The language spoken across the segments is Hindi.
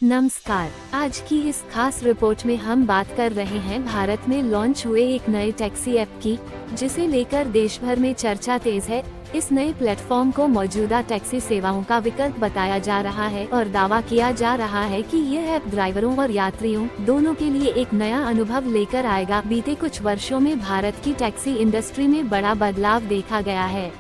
नमस्कार। आज की इस खास रिपोर्ट में हम बात कर रहे हैं भारत में लॉन्च हुए एक नए टैक्सी ऐप की, जिसे लेकर देश भर में चर्चा तेज है। इस नए प्लेटफॉर्म को मौजूदा टैक्सी सेवाओं का विकल्प बताया जा रहा है और दावा किया जा रहा है कि यह ऐप ड्राइवरों और यात्रियों दोनों के लिए एक नया अनुभव लेकर आएगा। बीते कुछ वर्षों में भारत की टैक्सी इंडस्ट्री में बड़ा बदलाव देखा गया है।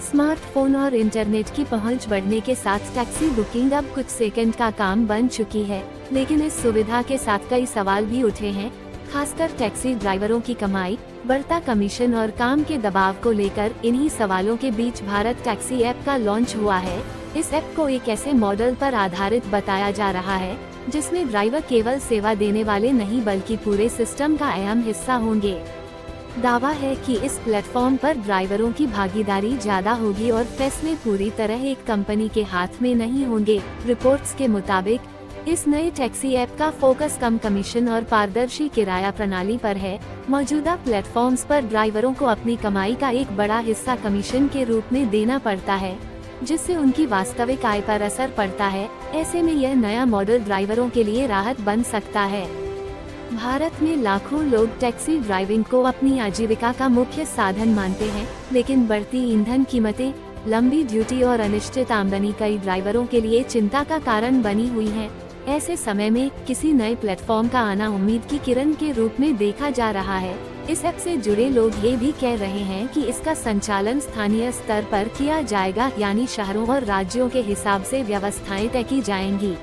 स्मार्टफोन और इंटरनेट की पहुंच बढ़ने के साथ टैक्सी बुकिंग अब कुछ सेकंड का काम बन चुकी है, लेकिन इस सुविधा के साथ कई सवाल भी उठे हैं, खासकर टैक्सी ड्राइवरों की कमाई, बढ़ता कमीशन और काम के दबाव को लेकर। इन्हीं सवालों के बीच भारत टैक्सी ऐप का लॉन्च हुआ है। इस ऐप को एक ऐसे मॉडल पर आधारित बताया जा रहा है जिसमें ड्राइवर केवल सेवा देने वाले नहीं बल्कि पूरे सिस्टम का अहम हिस्सा होंगे। दावा है कि इस प्लेटफॉर्म पर ड्राइवरों की भागीदारी ज्यादा होगी और फैसले पूरी तरह एक कंपनी के हाथ में नहीं होंगे। रिपोर्ट्स के मुताबिक इस नए टैक्सी ऐप का फोकस कम कमीशन और पारदर्शी किराया प्रणाली पर है। मौजूदा प्लेटफॉर्म्स पर ड्राइवरों को अपनी कमाई का एक बड़ा हिस्सा कमीशन के रूप में देना पड़ता है, जिससे उनकी वास्तविक आय पर असर पड़ता है। ऐसे में यह नया मॉडल ड्राइवरों के लिए राहत बन सकता है। भारत में लाखों लोग टैक्सी ड्राइविंग को अपनी आजीविका का मुख्य साधन मानते हैं, लेकिन बढ़ती ईंधन कीमतें, लंबी ड्यूटी और अनिश्चित आमदनी कई ड्राइवरों के लिए चिंता का कारण बनी हुई है। ऐसे समय में किसी नए प्लेटफॉर्म का आना उम्मीद की किरण के रूप में देखा जा रहा है। इस ऐप से जुड़े लोग ये भी कह रहे हैं कि इसका संचालन स्थानीय स्तर पर किया जाएगा, यानी शहरों और राज्यों के हिसाब से व्यवस्थाएं तय की जाएंगी।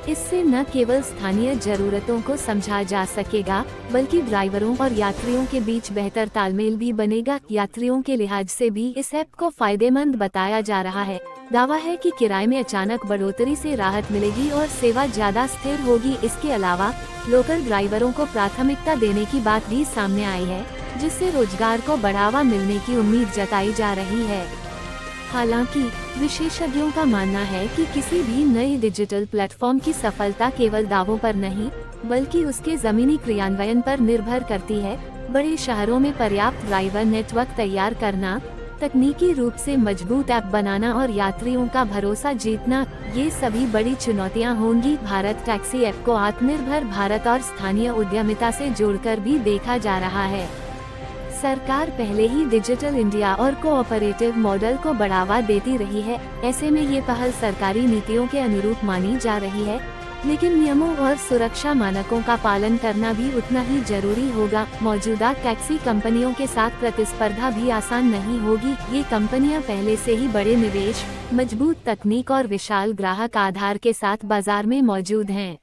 इससे न केवल स्थानीय जरूरतों को समझा जा सकेगा, बल्कि ड्राइवरों और यात्रियों के बीच बेहतर तालमेल भी बनेगा। यात्रियों के लिहाज से भी इस ऐप को फायदेमंद बताया जा रहा है। दावा है कि किराए में अचानक बढ़ोतरी से राहत मिलेगी और सेवा ज्यादा स्थिर होगी। इसके अलावा लोकल ड्राइवरों को प्राथमिकता देने की बात भी सामने आई है, जिससे रोजगार को बढ़ावा मिलने की उम्मीद जताई जा रही है। हालांकि विशेषज्ञों का मानना है कि किसी भी नए डिजिटल प्लेटफॉर्म की सफलता केवल दावों पर नहीं, बल्कि उसके जमीनी क्रियान्वयन पर निर्भर करती है। बड़े शहरों में पर्याप्त ड्राइवर नेटवर्क तैयार करना, तकनीकी रूप से मजबूत ऐप बनाना और यात्रियों का भरोसा जीतना, ये सभी बड़ी चुनौतियां होंगी। भारत टैक्सी ऐप को आत्मनिर्भर भारत और स्थानीय उद्यमिता से जोड़कर भी देखा जा रहा है। सरकार पहले ही डिजिटल इंडिया और कोऑपरेटिव मॉडल को बढ़ावा देती रही है। ऐसे में ये पहल सरकारी नीतियों के अनुरूप मानी जा रही है, लेकिन नियमों और सुरक्षा मानकों का पालन करना भी उतना ही जरूरी होगा। मौजूदा टैक्सी कंपनियों के साथ प्रतिस्पर्धा भी आसान नहीं होगी। ये कंपनियां पहले से ही बड़े निवेश, मजबूत तकनीक और विशाल ग्राहक आधार के साथ बाजार में मौजूद हैं।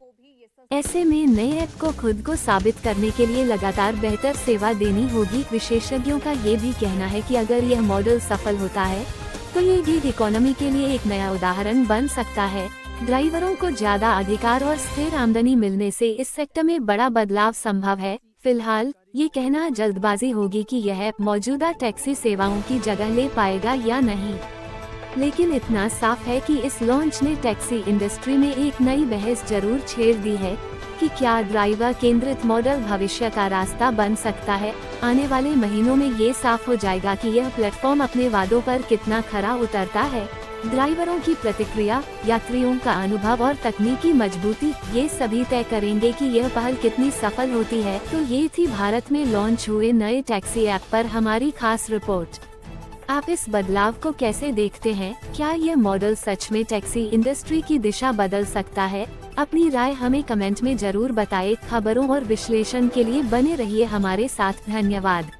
ऐसे में नए ऐप को खुद को साबित करने के लिए लगातार बेहतर सेवा देनी होगी। विशेषज्ञों का ये भी कहना है कि अगर यह मॉडल सफल होता है तो ये गिग इकोनॉमी के लिए एक नया उदाहरण बन सकता है। ड्राइवरों को ज्यादा अधिकार और स्थिर आमदनी मिलने से इस सेक्टर में बड़ा बदलाव संभव है। फिलहाल ये कहना जल्दबाजी होगी कि यह ऐप मौजूदा टैक्सी सेवाओं की जगह ले पाएगा या नहीं, लेकिन इतना साफ है कि इस लॉन्च ने टैक्सी इंडस्ट्री में एक नई बहस जरूर छेड़ दी है कि क्या ड्राइवर केंद्रित मॉडल भविष्य का रास्ता बन सकता है। आने वाले महीनों में ये साफ हो जाएगा कि यह प्लेटफॉर्म अपने वादों पर कितना खरा उतरता है। ड्राइवरों की प्रतिक्रिया, यात्रियों का अनुभव और तकनीकी मजबूती, ये सभी तय करेंगे कि यह पहल कितनी सफल होती है। तो ये थी भारत में लॉन्च हुए नए टैक्सी ऐप पर हमारी खास रिपोर्ट। आप इस बदलाव को कैसे देखते हैं? क्या यह मॉडल सच में टैक्सी इंडस्ट्री की दिशा बदल सकता है? अपनी राय हमें कमेंट में जरूर बताएं। खबरों और विश्लेषण के लिए बने रहिए हमारे साथ। धन्यवाद।